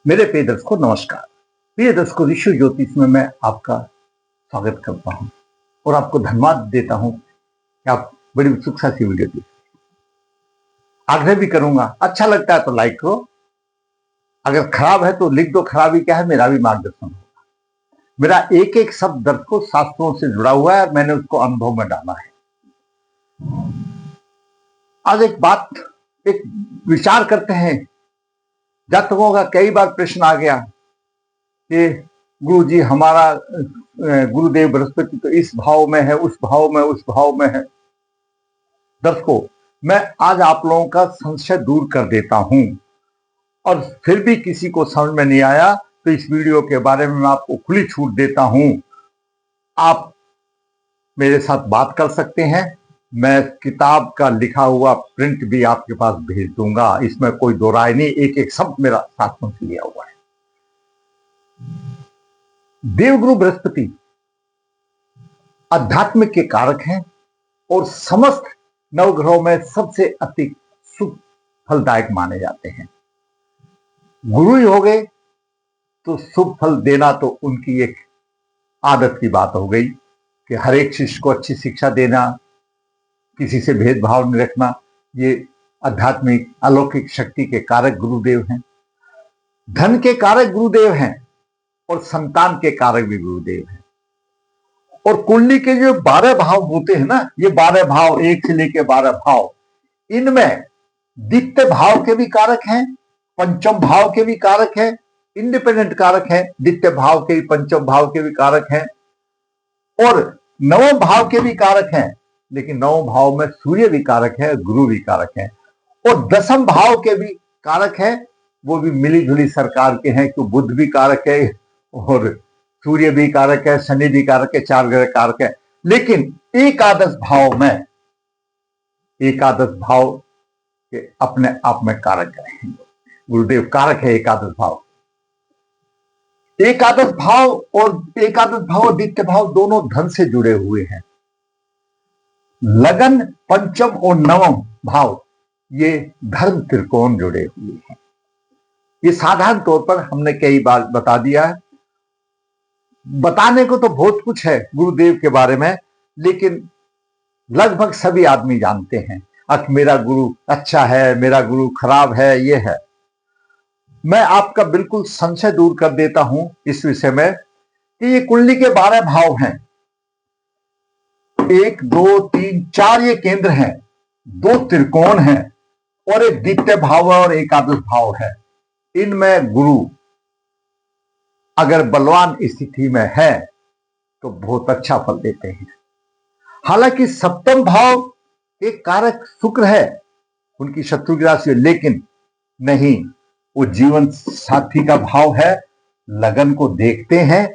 मेरे प्रिय दर्शकों नमस्कार। प्रिय दर्शकों, ऋषि ज्योतिष में मैं आपका स्वागत करता हूं और आपको धन्यवाद देता हूं कि आप बड़ी उत्सुकता से वीडियो देखते हैं। आग्रह भी करूंगा, अच्छा लगता है तो लाइक करो, अगर खराब है तो लिख दो खराबी क्या है, मेरा भी मार्गदर्शन होगा। मेरा एक एक शब्द दर्शकों शास्त्रों से जुड़ा हुआ है और मैंने उसको अनुभव में डाला है। आज एक विचार करते हैं। जातकों का कई बार प्रश्न आ गया कि गुरु जी हमारा गुरुदेव बृहस्पति तो इस भाव में है, उस भाव में, उस भाव में है। दर्शकों, मैं आज आप लोगों का संशय दूर कर देता हूं और फिर भी किसी को समझ में नहीं आया तो इस वीडियो के बारे में मैं आपको खुली छूट देता हूं। आप मेरे साथ बात कर सकते हैं, मैं किताब का लिखा हुआ प्रिंट भी आपके पास भेज दूंगा, इसमें कोई दो राय नहीं। एक एक शब्द मेरा शास्त्रों से लिया हुआ है। देवगुरु बृहस्पति अध्यात्म के कारक हैं और समस्त नवग्रहों में सबसे अति शुभ फलदायक माने जाते हैं। गुरु ही हो गए तो शुभ फल देना तो उनकी एक आदत की बात हो गई कि हर एक शिष्य को अच्छी शिक्षा देना, किसी से भेदभाव नहीं रखना। ये आध्यात्मिक अलौकिक शक्ति के कारक गुरुदेव हैं। धन के कारक गुरुदेव हैं और संतान के कारक भी गुरुदेव हैं। और कुंडली के जो 12 भाव होते हैं ना, ये 12 भाव, 1 से लेकर 12 भाव, इनमें द्वितीय भाव के भी कारक हैं, पंचम भाव के भी कारक हैं, इंडिपेंडेंट कारक हैं, द्वितीय भाव के भी, पंचम भाव के भी कारक हैं और नवम भाव के भी कारक हैं। लेकिन नवम भाव में सूर्य भी कारक है, गुरु भी कारक है और दसम भाव के भी कारक है, वो भी मिली जुली सरकार के हैं, क्यों बुध भी कारक है और सूर्य भी कारक है, शनि भी कारक है, 4 ग्रह कारक है। लेकिन एकादश भाव में, एकादश भाव के अपने आप में कारक है, गुरुदेव कारक है एकादश भाव। एकादश भाव और द्वितीय भाव दोनों धन से जुड़े हुए हैं। लगन, पंचम और नवम भाव ये धर्म त्रिकोण जुड़े हुए हैं। ये साधारण तौर पर हमने कई बार बता दिया है। बताने को तो बहुत कुछ है गुरुदेव के बारे में, लेकिन लगभग सभी आदमी जानते हैं कि मेरा गुरु अच्छा है, मेरा गुरु खराब है, ये है। मैं आपका बिल्कुल संशय दूर कर देता हूं इस विषय में कि ये कुंडली के 12 भाव हैं। 1, 2, 3, 4 ये केंद्र हैं, 2 त्रिकोण हैं और एक द्वितीय भाव और एकादश भाव है। इनमें गुरु अगर बलवान स्थिति में है तो बहुत अच्छा फल देते हैं। हालांकि सप्तम भाव के कारक शुक्र है, उनकी शत्रु की राशि है, लेकिन नहीं, वो जीवन साथी का भाव है, लगन को देखते हैं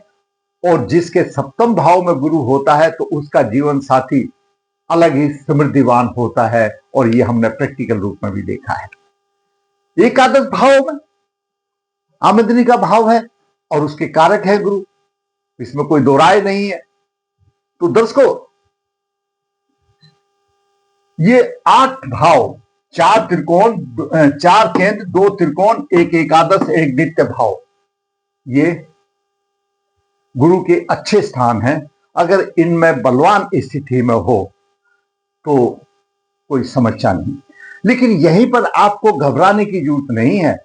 और जिसके सप्तम भाव में गुरु होता है तो उसका जीवन साथी अलग ही समृद्धिवान होता है और ये हमने प्रैक्टिकल रूप में भी देखा है। एकादश भाव में आमदनी का भाव है और उसके कारक है गुरु, इसमें कोई दो राय नहीं है। तो दर्शकों, ये 8 भाव, 4 त्रिकोण, 4 केंद्र, 2 त्रिकोण, एक एकादश, एक द्वितीय भाव, ये गुरु के अच्छे स्थान हैं। अगर इनमें बलवान स्थिति में हो तो कोई समस्या नहीं, लेकिन यहीं पर आपको घबराने की जरूरत नहीं है।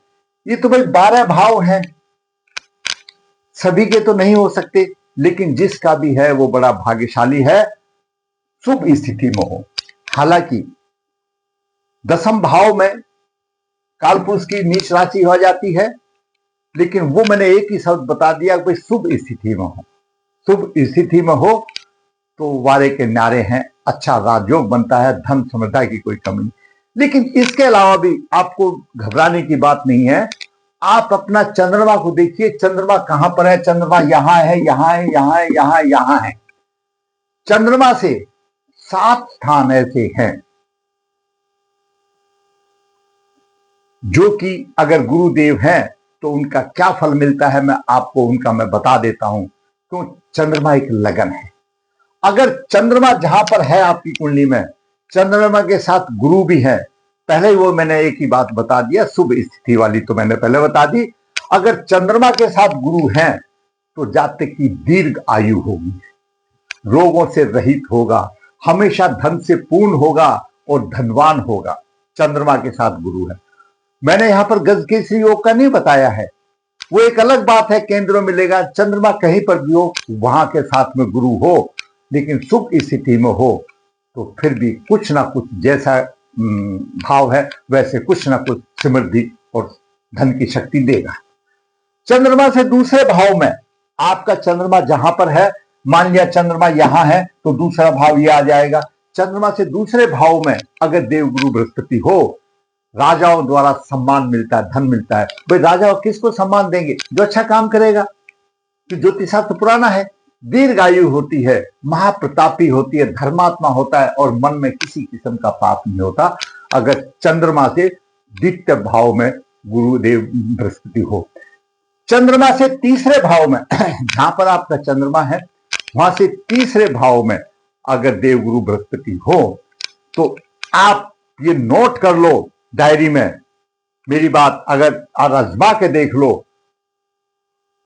ये तो भाई 12 भाव हैं, सभी के तो नहीं हो सकते, लेकिन जिसका भी है वो बड़ा भाग्यशाली है, शुभ स्थिति में हो। हालांकि दसम भाव में कालपुरुष की नीच राशि हो जाती है, लेकिन वो मैंने एक ही शब्द बता दिया कि शुभ स्थिति में हो। शुभ स्थिति में हो तो वारे के नारे हैं, अच्छा राजयोग बनता है, धन समृद्धि की कोई कमी नहीं। लेकिन इसके अलावा भी आपको घबराने की बात नहीं है। आप अपना चंद्रमा को देखिए, चंद्रमा कहां पर है? चंद्रमा यहां है, यहां है, यहां है, यहां, यहां है। चंद्रमा से 7 स्थान ऐसे हैं जो कि अगर गुरुदेव हैं तो उनका क्या फल मिलता है, मैं बता देता हूं। तो चंद्रमा एक लगन है। अगर चंद्रमा जहां पर है आपकी कुंडली में, चंद्रमा के साथ गुरु भी है, पहले ही वो मैंने एक ही बात बता दिया, शुभ स्थिति वाली तो मैंने पहले बता दी। अगर चंद्रमा के साथ गुरु हैं तो जातक की दीर्घ आयु होगी, रोगों से रहित होगा, हमेशा धन से पूर्ण होगा और धनवान होगा। चंद्रमा के साथ गुरु है। मैंने यहां पर गजकेसरी योग का नहीं बताया है, वो एक अलग बात है, केंद्र में मिलेगा। चंद्रमा कहीं पर भी हो, वहां के साथ में गुरु हो, लेकिन शुभ स्थिति में हो तो फिर भी कुछ ना कुछ जैसा भाव है वैसे कुछ ना कुछ समृद्धि और धन की शक्ति देगा। चंद्रमा से दूसरे भाव में, आपका चंद्रमा जहां पर है, मान लिया चंद्रमा यहां है तो दूसरा भाव ये आ जाएगा। चंद्रमा से दूसरे भाव में अगर देवगुरु बृहस्पति हो, राजाओं द्वारा सम्मान मिलता है, धन मिलता है। भाई राजा किसको सम्मान देंगे? जो अच्छा काम करेगा। तो ज्योतिषशास्त्र पुराना है, दीर्घायु होती है, महाप्रतापी होती है, धर्मात्मा होता है और मन में किसी किस्म का पाप नहीं होता अगर चंद्रमा से द्वितीय भाव में गुरुदेव बृहस्पति हो। चंद्रमा से तीसरे भाव में जहां पर आपका चंद्रमा है वहां से तीसरे भाव में अगर देवगुरु बृहस्पति हो तो आप ये नोट कर लो डायरी में, मेरी बात अगर आजमा के देख लो,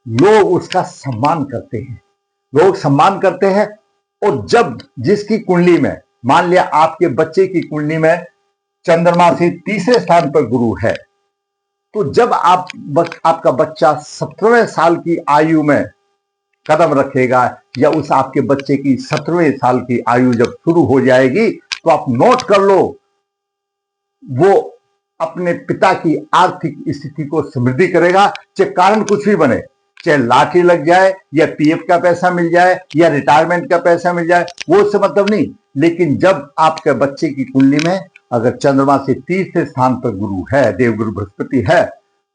लोग उसका सम्मान करते हैं, लोग सम्मान करते हैं। और जब जिसकी कुंडली में, मान लिया आपके बच्चे की कुंडली में चंद्रमा से तीसरे स्थान पर गुरु है, तो जब आपका बच्चा 17वें साल की आयु में कदम रखेगा या उस आपके बच्चे की 17वें साल की आयु जब शुरू हो जाएगी तो आप नोट कर लो, वो अपने पिता की आर्थिक स्थिति को समृद्धि करेगा, चाहे कारण कुछ भी बने, चाहे लाठी लग जाए या पीएफ का पैसा मिल जाए या रिटायरमेंट का पैसा मिल जाए, वो उससे मतलब नहीं। लेकिन जब आपके बच्चे की कुंडली में अगर चंद्रमा से तीसरे स्थान पर गुरु है, देवगुरु बृहस्पति है,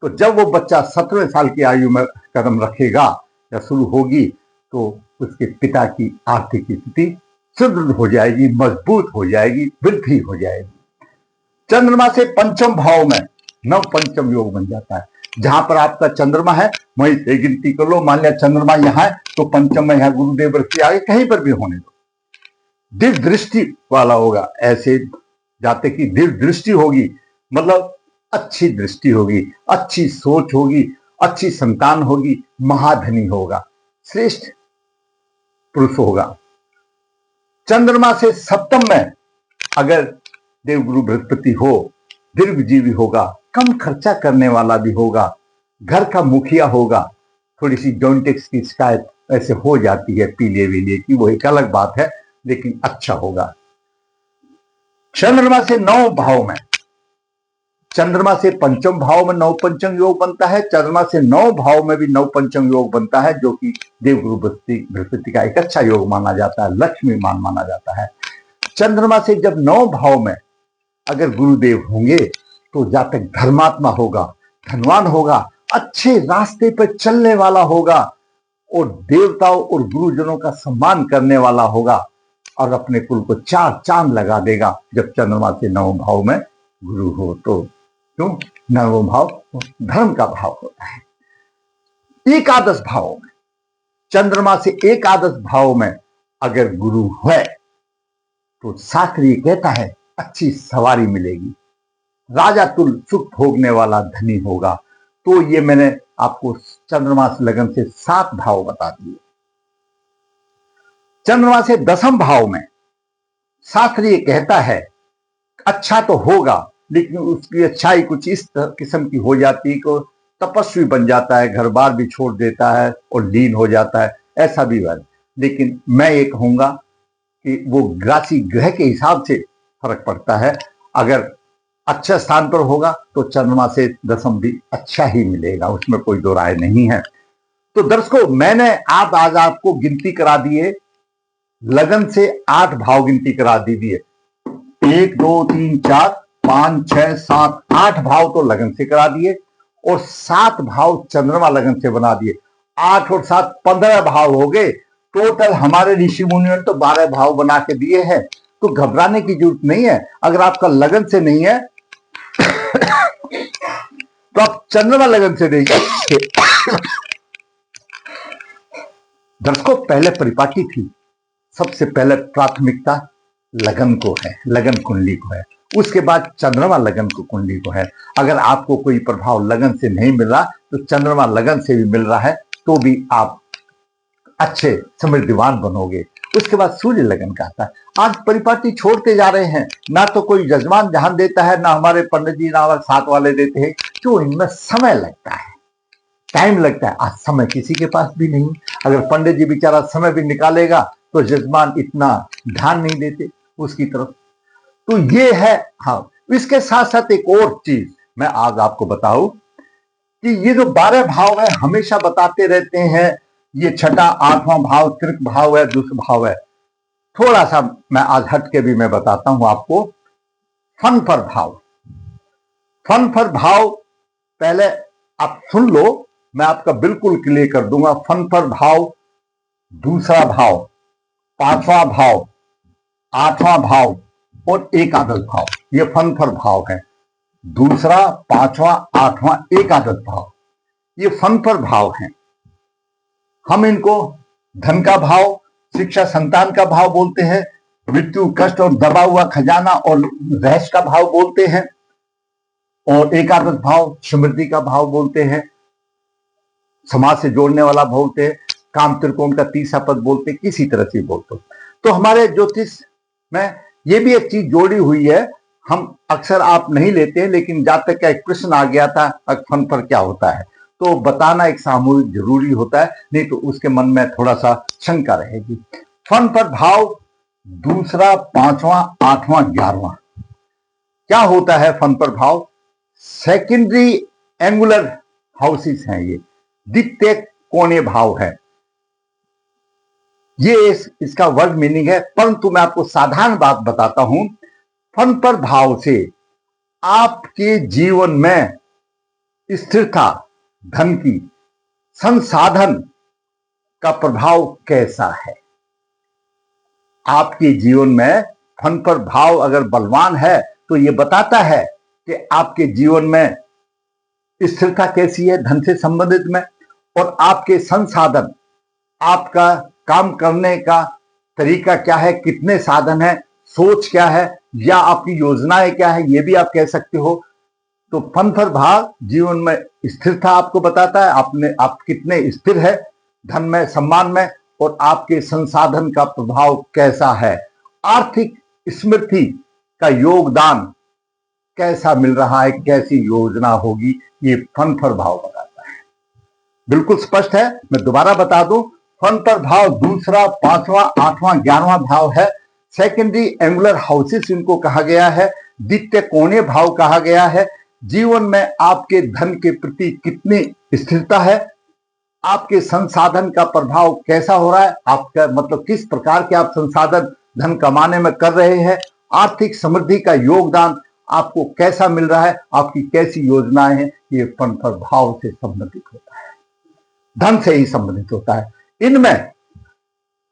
तो जब वो बच्चा 17वें साल की आयु में कदम रखेगा या शुरू होगी तो उसके पिता की आर्थिक स्थिति सुदृढ़ हो जाएगी, मजबूत हो जाएगी, वृद्धि हो जाएगी। चंद्रमा से पंचम भाव में नव पंचम योग बन जाता है। जहां पर आपका चंद्रमा है वहीं से गिनती कर लो, मान लिया चंद्रमा यहां है तो पंचम में यहां गुरुदेव बृहस्पति आगे कहीं पर भी होने दो, दिव्य दृष्टि वाला होगा। ऐसे जाते की दिव्य दृष्टि होगी, मतलब अच्छी दृष्टि होगी, अच्छी सोच होगी, अच्छी संतान होगी, महाधनी होगा, श्रेष्ठ पुरुष होगा। चंद्रमा से सप्तम में अगर देवगुरु बृहस्पति हो, दीर्घजीवी होगा, कम खर्चा करने वाला भी होगा, घर का मुखिया होगा। थोड़ी सी जॉइंटिक्स की शिकायत ऐसे हो जाती है, पीले वीले की, वो एक अलग बात है, लेकिन अच्छा होगा। चंद्रमा से नौ भाव में, चंद्रमा से पंचम भाव में नव पंचम योग बनता है, चंद्रमा से नौ भाव में भी नव पंचम योग बनता है, जो कि देवगुरु बृहस्पति का एक अच्छा योग माना जाता है, लक्ष्मी मान माना जाता है। चंद्रमा से जब नौ भाव में अगर गुरुदेव होंगे तो जातक धर्मात्मा होगा, धनवान होगा, अच्छे रास्ते पर चलने वाला होगा और देवताओं और गुरुजनों का सम्मान करने वाला होगा और अपने कुल को चार चांद लगा देगा जब चंद्रमा से नवम भाव में गुरु हो। तो क्यों? नवम भाव धर्म का भाव होता है। एकादश भाव में, चंद्रमा से एकादश भाव में अगर गुरु है तो शास्त्र ये कहता है अच्छी सवारी मिलेगी, राजा तुल सुख भोगने वाला धनी होगा। तो ये मैंने आपको चंद्रमा से लगन से 7 भाव बता दिए। चंद्रमा से दसम भाव में शास्त्र ये कहता है अच्छा तो होगा, लेकिन उसकी अच्छाई कुछ इस किस्म की हो जाती है कि तपस्वी बन जाता है, घर बार भी छोड़ देता है और लीन हो जाता है, ऐसा भी है। लेकिन मैं ये कहूंगा कि वो राशि ग्रह के हिसाब से फर्क पड़ता है। अगर अच्छा स्थान पर होगा तो चंद्रमा से दसम भी अच्छा ही मिलेगा, उसमें कोई दो राय नहीं है। तो दर्शकों, मैंने आज आपको गिनती करा दिए, लगन से 8 भाव गिनती करा दी दिए। 1 2 3 4 5 6 7 8 भाव तो लगन से करा दिए और 7 भाव चंद्रमा लगन से बना दिए। 8 और 7 15 भाव हो गए। टोटल हमारे ऋषि मुनियों ने तो 12 भाव बना के दिए हैं। तो घबराने की जरूरत नहीं है। अगर आपका लगन से नहीं है तो आप चंद्रमा लगन से देखिए। दर्शकों, पहले परिपाटी थी, सबसे पहले प्राथमिकता लगन को है, लगन कुंडली को है, उसके बाद चंद्रमा लगन को कुंडली को है। अगर आपको कोई प्रभाव लगन से नहीं मिल रहा तो चंद्रमा लगन से भी मिल रहा है तो भी आप अच्छे समृद्धिवान बनोगे। उसके बाद सूर्य लगन का आता है। आज परिपाटी छोड़ते जा रहे हैं, ना तो कोई यजमान ध्यान देता है, ना हमारे पंडित जी, ना हमारे साथ वाले देते हैं। क्यों? इनमें समय लगता है, टाइम लगता है। आज समय किसी के पास भी नहीं। अगर पंडित जी बेचारा समय भी निकालेगा तो यजमान इतना ध्यान नहीं देते उसकी तरफ। तो ये है। हाँ, इसके साथ साथ एक और चीज मैं आज आपको बताऊं कि ये जो 12 भाव है, हमेशा बताते रहते हैं ये छठा 8वां भाव त्रिक भाव है, दुष्ट भाव है। थोड़ा सा मैं आज हट के भी मैं बताता हूं आपको। फन पर भाव, फन पर भाव पहले आप सुन लो, मैं आपका बिल्कुल क्लियर कर दूंगा। फन पर भाव, दूसरा भाव, 5वां भाव, 8वां भाव और एकादश भाव, ये फन पर भाव है। दूसरा, 5वां, 8वां, एकादश भाव, ये फन पर भाव हैं। हम इनको धन का भाव, शिक्षा संतान का भाव बोलते हैं, मृत्यु, कष्ट और दबा हुआ खजाना और रहस्य का भाव बोलते हैं, और एकादश भाव समृद्धि का भाव बोलते हैं, समाज से जोड़ने वाला भाव बोलते हैं, काम त्रिकोण का तीसरा पद बोलते हैं, किसी तरह से बोलते। तो हमारे ज्योतिष में ये भी एक चीज जोड़ी हुई है, हम अक्सर आप नहीं लेते हैं, लेकिन जातक का एक प्रश्न आ गया था फन पर क्या होता है, तो बताना एक सामूहिक जरूरी होता है, नहीं तो उसके मन में थोड़ा सा शंका रहेगी। फन पर भाव दूसरा, 5वां, 8वां, 11वां क्या होता है? फन पर भाव सेकेंडरी एंगुलर हाउसेस हैं, ये द्वितीय कोणीय भाव है। ये इसका वर्ड मीनिंग है, परंतु मैं आपको साधारण बात बताता हूं। फन पर भाव से आपके जीवन में स्थिरता, धन की, संसाधन का प्रभाव कैसा है? आपके जीवन में फन पर भाव अगर बलवान है तो यह बताता है कि आपके जीवन में स्थिरता कैसी है धन से संबंधित में, और आपके संसाधन, आपका काम करने का तरीका क्या है, कितने साधन है, सोच क्या है, या आपकी योजनाएं क्या है, ये भी आप कह सकते हो। तो फन पर भाव जीवन में स्थिरता आपको बताता है, आप कितने स्थिर है धन में, सम्मान में, और आपके संसाधन का प्रभाव कैसा है, आर्थिक समृद्धि का योगदान कैसा मिल रहा है, कैसी योजना होगी, ये फन पर भाव बताता है। बिल्कुल स्पष्ट है। मैं दोबारा बता दूं, फन पर भाव दूसरा, 5वां, 8वां, 11वां भाव है। सेकेंडरी एंगुलर हाउसेस इनको कहा गया है, द्वितीय कोणीय भाव कहा गया है। जीवन में आपके धन के प्रति कितनी स्थिरता है, आपके संसाधन का प्रभाव कैसा हो रहा है, आपका मतलब किस प्रकार के आप संसाधन धन कमाने में कर रहे हैं, आर्थिक समृद्धि का योगदान आपको कैसा मिल रहा है, आपकी कैसी योजनाएं हैं, ये फन पर भाव से संबंधित होता है, धन से ही संबंधित होता है। इनमें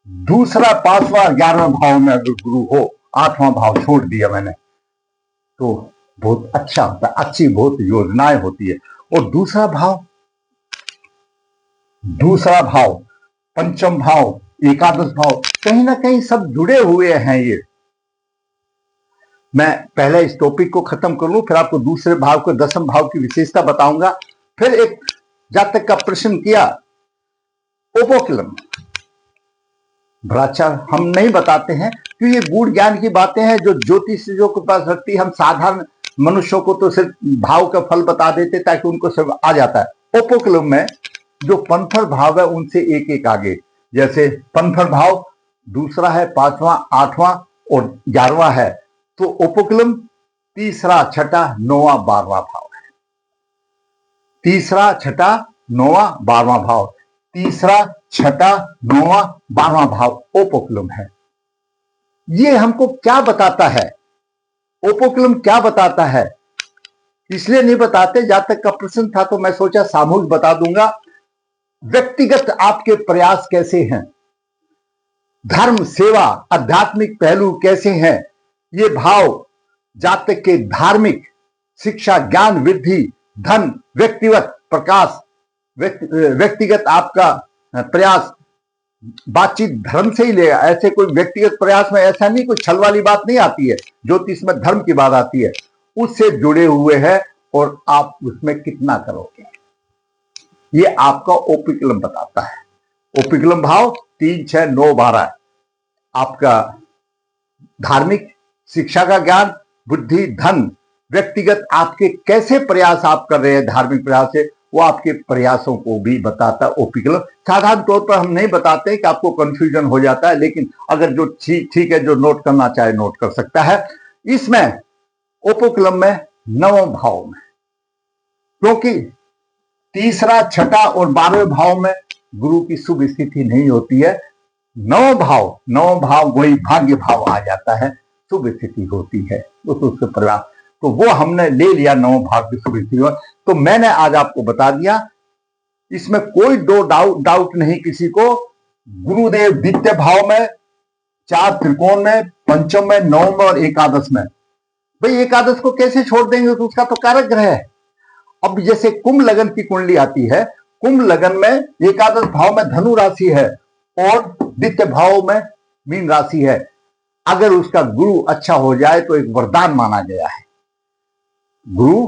दूसरा, 5वां, 11वां भाव में अगर गुरु हो, 8वां भाव छोड़ दिया मैंने, तो बहुत अच्छा होता है, अच्छी बहुत योजनाएं होती है। और दूसरा भाव, पंचम भाव, एकादश भाव, कहीं ना कहीं सब जुड़े हुए हैं। ये मैं पहले इस टॉपिक को खत्म कर लूं, फिर आपको दूसरे भाव को, दसम भाव की विशेषता बताऊंगा। फिर एक जातक का प्रश्न किया, ओपोक्लम, भ्राचा हम नहीं बताते हैं क्योंकि ये गूढ़ ज्ञान की बातें हैं जो ज्योतिषियों के पास रखती है। हम साधारण मनुष्यों को तो सिर्फ भाव का फल बता देते ताकि उनको सब आ जाता है। ओपोक्लम में जो पंथर भाव है उनसे एक एक आगे, जैसे पंथर भाव दूसरा है, 5वां, 8वां और 11वां है, तो ओपोक्लम तीसरा, छठा, 9वां, 12वां भाव है। तीसरा, छठा, 9वां, 12वां भाव, तीसरा, छठा, 9वां, 12वां भाव ओपोक्लम है। ये हमको क्या बताता है? ओपोक्लम क्या बताता है? इसलिए नहीं बताते, जहां तक का प्रश्न था तो मैं सोचा सामूहिक बता दूंगा। व्यक्तिगत आपके प्रयास कैसे हैं, धर्म, सेवा, आध्यात्मिक पहलू कैसे हैं, ये भाव जातक के धार्मिक, शिक्षा, ज्ञान वृद्धि, धन, व्यक्तिगत प्रकाश, व्यक्तिगत आपका प्रयास, बातचीत धर्म से ही लेगा, ऐसे कोई व्यक्तिगत प्रयास में ऐसा नहीं, कोई छल वाली बात नहीं आती है। ज्योतिष में धर्म की बात आती है, उससे जुड़े हुए हैं और आप उसमें कितना करोगे, ये आपका ओपिकुलम बताता है। ओपिकुलम भाव 3, 6, 9, 12 आपका धार्मिक शिक्षा का ज्ञान, बुद्धि, धन, व्यक्तिगत आपके कैसे प्रयास आप कर रहे हैं धार्मिक प्रयास से, वो आपके प्रयासों को भी बताता है ओपिकुलम। साधारण तौर पर हम नहीं बताते कि आपको कंफ्यूजन हो जाता है, लेकिन अगर जो ठीक है, जो नोट करना चाहे नोट कर सकता है। इसमें ओपिकुलम में 9वें भाव में, क्योंकि तीसरा, छठा और 12वें भाव में गुरु की शुभ स्थिति नहीं होती है, 9वां भाव वही भाग्य भाव आ जाता है, शुभ स्थिति होती है उसके परिवार, तो वो हमने ले लिया 9वां भाव की शुभ स्थिति। तो मैंने आज आपको बता दिया, इसमें कोई दो डाउट नहीं किसी को। गुरुदेव द्वितीय भाव में, 4 त्रिकोण में, पंचम में, 9 में और एकादश में। भाई एकादश को कैसे छोड़ देंगे, तो उसका तो कारक ग्रह है। अब जैसे कुंभ लगन की कुंडली आती है, कुंभ लगन में एकादश भाव में धनु राशि है और द्वितीय भाव में मीन राशि है। अगर उसका गुरु अच्छा हो जाए तो एक वरदान माना गया है, गुरु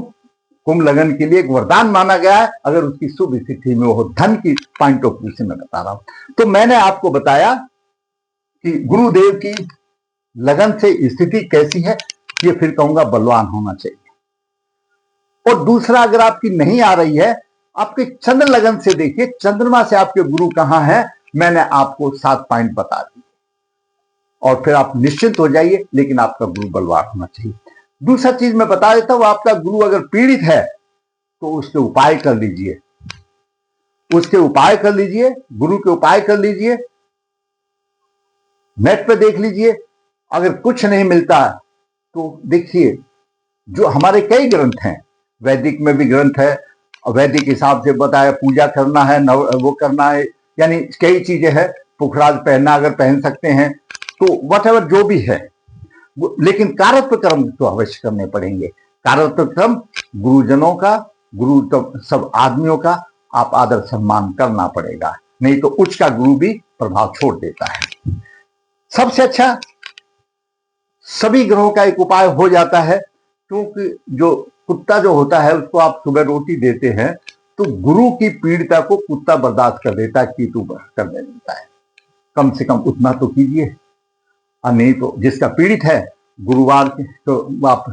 कुंभ लगन के लिए एक वरदान माना गया है, अगर उसकी शुभ स्थिति में हो, धन की पॉइंट ऑफ व्यू से मैं बता रहा हूं। तो मैंने आपको बताया कि गुरुदेव की लगन से स्थिति कैसी है, ये फिर कहूंगा बलवान होना चाहिए। और दूसरा, अगर आपकी नहीं आ रही है, आपके चंद्र लगन से देखिए, चंद्रमा से आपके गुरु कहां है, मैंने आपको 7 पॉइंट बता दी, और फिर आप निश्चिंत हो जाइए, लेकिन आपका गुरु बलवान होना चाहिए। दूसरा चीज मैं बता देता हूं, आपका गुरु अगर पीड़ित है तो उसके उपाय कर लीजिए, उसके उपाय कर लीजिए, गुरु के उपाय कर लीजिए, नेट पे देख लीजिए। अगर कुछ नहीं मिलता तो देखिए, जो हमारे कई ग्रंथ हैं, वैदिक में भी ग्रंथ है, वैदिक हिसाब से बताया पूजा करना है, वो करना है, यानी कई चीजें हैं। पुखराज पहनना अगर पहन सकते हैं तो वट जो भी है, लेकिन कारत्व कर्म तो अवश्य करने पड़ेंगे। कारत्व कर्म गुरुजनों का, गुरु तो सब आदमियों का आप आदर सम्मान करना पड़ेगा, नहीं तो उच्च का गुरु भी प्रभाव छोड़ देता है। सबसे अच्छा सभी ग्रहों का एक उपाय हो जाता है, क्योंकि जो कुत्ता जो होता है उसको आप सुबह रोटी देते हैं तो गुरु की पीड़िता को कुत्ता बर्दाश्त कर देता है, कीटू कर देता है। कम से कम उतना तो कीजिए, और नहीं तो जिसका पीड़ित है गुरुवार तो आप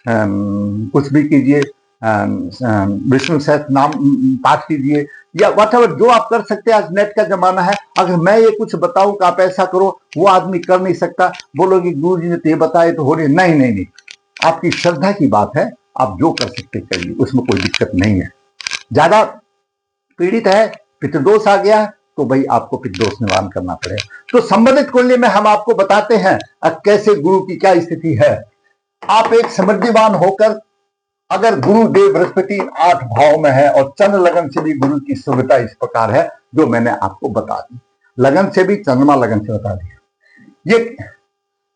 कुछ भी कीजिए, विष्णु सहस्त्र नाम पाठ कीजिए, या व्हाटएवर जो आप कर सकते हैं। आज नेट का जमाना है, अगर मैं ये कुछ बताऊं कि आप ऐसा करो, वो आदमी कर नहीं सकता, बोलोगे गुरु जी ने तो ये बताए तो हो रही, नहीं नहीं नहीं, आपकी श्रद्धा की बात है, आप जो कर सकते करिए, उसमें कोई दिक्कत नहीं है। ज्यादा पीड़ित है, पितृदोष आ गया है, तो भाई आपको पितृदोष निवारण करना पड़ेगा। तो संबंधित कुंडली में हम आपको बताते हैं कैसे गुरु की क्या स्थिति है। आप एक समृद्धिवान होकर, अगर गुरुदेव बृहस्पति 8 भाव में है और चंद्र लगन से भी गुरु की शुभता इस प्रकार है जो मैंने आपको बता दी, लगन से भी, चंद्रमा लगन से बता दिया। ये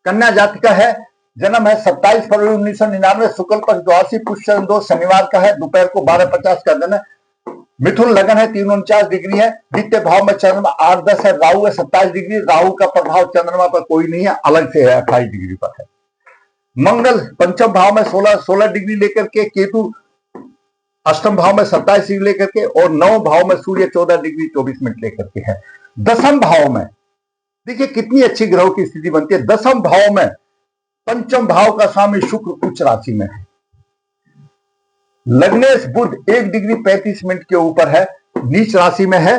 कन्या जाति का है, जन्म है 27 फरवरी 1999, शुक्ल पक्ष द्वादशी, पुष्य 2 शनिवार का है, दोपहर को 12:50 का दिन है। मिथुन लगन है, 349 डिग्री है। द्वितीय भाव में चंद्रमा 8-10 है, राहु है 27 डिग्री, राहु का प्रभाव चंद्रमा पर कोई नहीं है, अलग से है, 28 डिग्री पर है। मंगल पंचम भाव में 16 डिग्री लेकर के, केतु अष्टम भाव में 27 डिग्री लेकर के, और 9 भाव में सूर्य 14 डिग्री 24 मिनट लेकर के है। दसम भाव में देखिए कितनी अच्छी ग्रहों की स्थिति बनती है। दसम भाव में पंचम भाव का स्वामी शुक्र उच्च राशि में है। लग्नेश बुध 1 डिग्री 35 मिनट के ऊपर है, नीच राशि में है,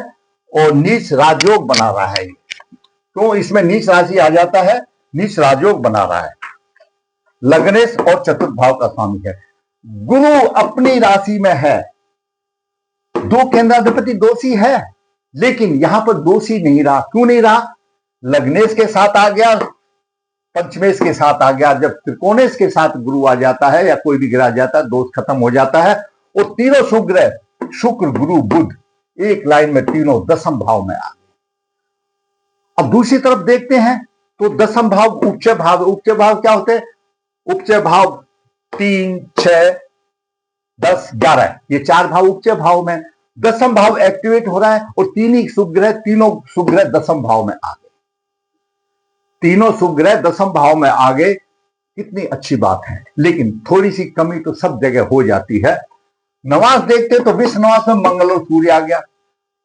और नीच राजयोग बना रहा है। तो इसमें नीच राशि आ जाता है, नीच राजयोग बना रहा है। लग्नेश और चतुर्थ भाव का स्वामी है। गुरु अपनी राशि में है, 2 केंद्राधिपति दोषी है, लेकिन यहां पर दोषी नहीं रहा। क्यों नहीं रहा? लग्नेश के साथ आ गया, पंचमेश के साथ आ गया। जब त्रिकोणेश के साथ गुरु आ जाता है या कोई भी ग्रह आ जाता है, दोष खत्म हो जाता है। और तीनों शुभ ग्रह, शुक्र, गुरु, बुध, एक लाइन में तीनों दसम भाव में आ गए। अब दूसरी तरफ देखते हैं तो दसम भाव उपचय भाव। उपचय भाव क्या होते हैं? उपचय भाव 3, 6, 10, 11, ये 4 भाव उपचय भाव में। दसम भाव एक्टिवेट हो रहा है और तीन ही शुभ ग्रह, तीनों शुभ ग्रह दसम भाव में आ गए, तीनों शुभ ग्रह दसम भाव में आ गए। कितनी अच्छी बात है, लेकिन थोड़ी सी कमी तो सब जगह हो जाती है। नवास देखते तो विश्व नवास में मंगल और सूर्य आ गया,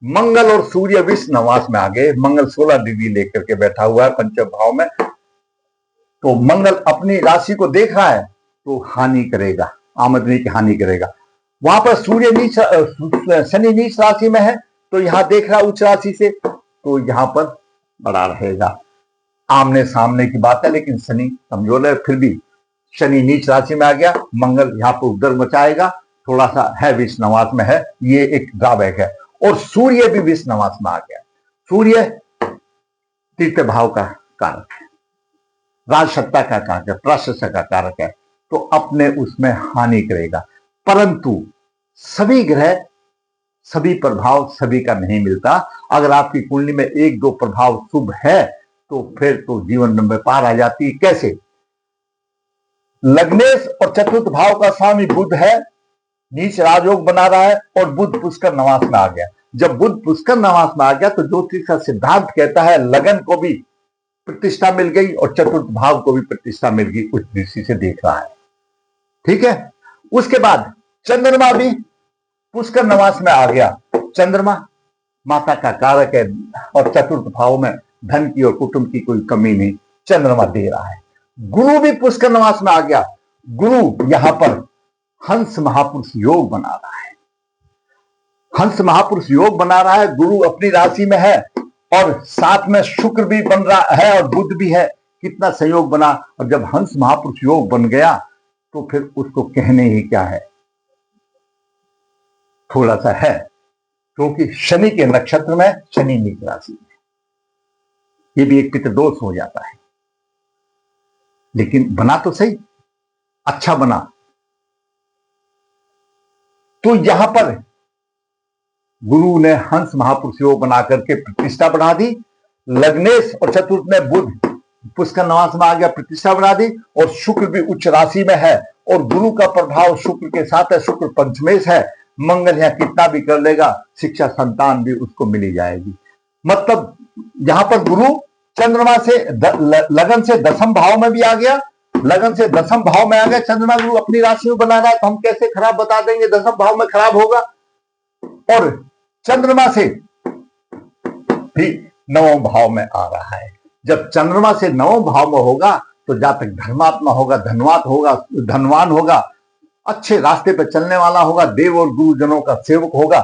मंगल और सूर्य विश्व नवास में आ गए। मंगल 16 डिग्री लेकर के बैठा हुआ है पंचम भाव में, तो मंगल अपनी राशि को देख रहा है तो हानि करेगा, आमदनी की हानि करेगा। वहां पर सूर्य नीच, शनि नीच राशि में है, तो यहां देख रहा उच्च राशि से, तो यहां पर बड़ा रहेगा। आमने सामने की बात है, लेकिन शनि कमजोर है, फिर भी शनि नीच राशि में आ गया, मंगल यहाँ पर उधर मचाएगा, थोड़ा सा है विश्व नवास में है, ये एक ड्रॉबैक है। और सूर्य भी विश्व नवास में आ गया। सूर्य तृतीय भाव का कारक है, राजसत्ता का कारक है, प्रशासन का कारक है, तो अपने उसमें हानि करेगा। परंतु सभी ग्रह, सभी प्रभाव सभी का नहीं मिलता। अगर आपकी कुंडली में एक दो प्रभाव शुभ है तो फिर तो जीवन में पार आ जाती है। कैसे? लग्नेश और चतुर्थ भाव का स्वामी बुध है, नीच राजयोग बना रहा है, और बुध पुष्कर नवास में आ गया। जब बुध पुष्कर नवास में आ गया तो ज्योतिष का सिद्धांत कहता है लगन को भी प्रतिष्ठा मिल गई और चतुर्थ भाव को भी प्रतिष्ठा मिल गई, उस दृष्टि से देख रहा है। ठीक है। उसके बाद चंद्रमा भी पुष्कर नवास में आ गया। चंद्रमा माता का कारक है और चतुर्थ भाव में धन की और कुटुंब की कोई कमी नहीं, चंद्रमा दे रहा है। गुरु भी पुष्कर नवास में आ गया। गुरु यहां पर हंस महापुरुष योग बना रहा है, हंस महापुरुष योग बना रहा है। गुरु अपनी राशि में है और साथ में शुक्र भी बन रहा है और बुध भी है। कितना संयोग बना। और जब हंस महापुरुष योग बन गया तो फिर उसको कहने ही क्या है, थोड़ा सा है, क्योंकि शनि के नक्षत्र में, शनि नीच राशि में, ये भी एक पितृदोष हो जाता है। लेकिन बना तो सही, अच्छा बना। तो यहां पर गुरु ने हंस महापुरुष योग बना करके प्रतिष्ठा बढ़ा दी। लग्नेश और चतुर्थ में बुध पुष्कर नवास में आ गया, प्रतिष्ठा बढ़ा दी। और शुक्र भी उच्च राशि में है और गुरु का प्रभाव शुक्र के साथ है, शुक्र पंचमेश है। मंगल यहां कितना भी कर लेगा, शिक्षा संतान भी उसको मिली जाएगी। मतलब यहां पर गुरु चंद्रमा से लगन से दसम भाव में भी आ गया, लगन से दसम भाव में आ गया। चंद्रमा गुरु अपनी राशि में बना रहा है, तो हम कैसे खराब बता देंगे, दसम भाव में खराब होगा। और चंद्रमा से भी नवम भाव में आ रहा है। जब चंद्रमा से नवम भाव में होगा तो जातक धर्मात्मा होगा, धनवान होगा, अच्छे रास्ते पर चलने वाला होगा, देव और गुरुजनों का सेवक होगा।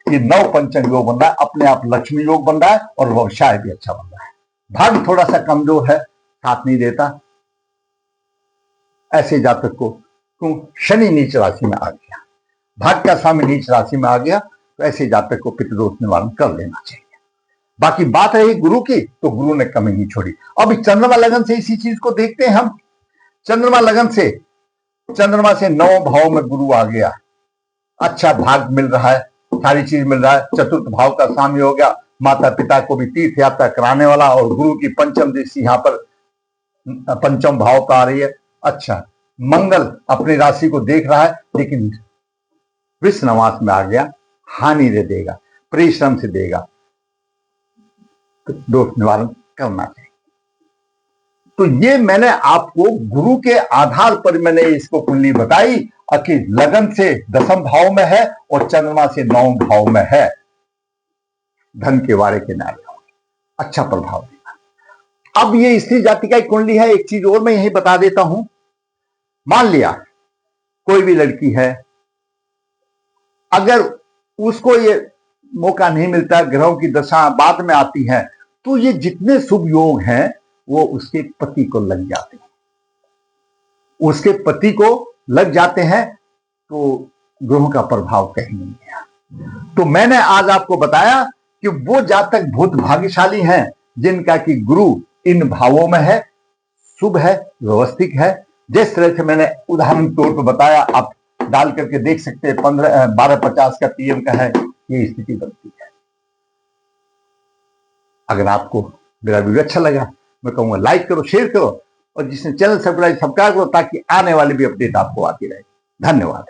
ये नव पंचम योग बन रहा है, अपने आप लक्ष्मी योग बन रहा है और व्यवसाय भी अच्छा बन रहा है। भाग्य थोड़ा सा कमजोर है, साथ नहीं देता ऐसे जातक को, क्यों? शनि नीच राशि में आ गया, भाग्य का स्वामी नीच राशि में आ गया, तो ऐसे जातक को पितृदोष निवारण कर लेना चाहिए। बाकी बात रही गुरु की, तो गुरु ने कमी नहीं छोड़ी। अब चंद्रमा लगन से इसी चीज को देखते हैं हम। चंद्रमा लगन से, चंद्रमा से नौ भाव में गुरु आ गया, अच्छा भाग मिल रहा है, सारी चीज मिल रहा है। चतुर्थ भाव का स्वामी हो गया, माता पिता को भी तीर्थ यात्रा कराने वाला, और गुरु की पंचम दृष्टि यहाँ पर पंचम भाव पर आ रही है। अच्छा, मंगल अपनी राशि को देख रहा है, लेकिन विश्व नवास में आ गया, हानि दे देगा, परिश्रम से देगा, तो दोष निवारण करना चाहिए। तो ये मैंने आपको गुरु के आधार पर मैंने इसको कुंडली बताई कि लगन से दसम भाव में है और चंद्रमा से नवम भाव में है, धन के वारे के नारे अच्छा प्रभाव देगा। अब ये स्त्री जाति का कुंडली है। एक चीज और मैं यही बता देता हूं, मान लिया कोई भी लड़की है, अगर उसको ये मौका नहीं मिलता, ग्रहों की दशा बाद में आती है, तो ये जितने शुभ योग हैं वो उसके पति को लग जाते हैं, उसके पति को लग जाते हैं, तो ग्रहों का प्रभाव कहीं नहीं है। तो मैंने आज आपको बताया कि वो जातक बहुत भाग्यशाली हैं जिनका कि गुरु इन भावों में है, शुभ है, व्यवस्थित है। जिस तरह से मैंने उदाहरण तौर पर बताया, आप डाल करके देख सकते हैं, 1250 का पीएम का है, ये स्थिति बनती है। अगर आपको मेरा वीडियो अच्छा लगा, मैं कहूंगा लाइक करो, शेयर करो, और जिसने चैनल सब्सक्राइब करो, ताकि आने वाली भी अपडेट आपको आती रहे। धन्यवाद।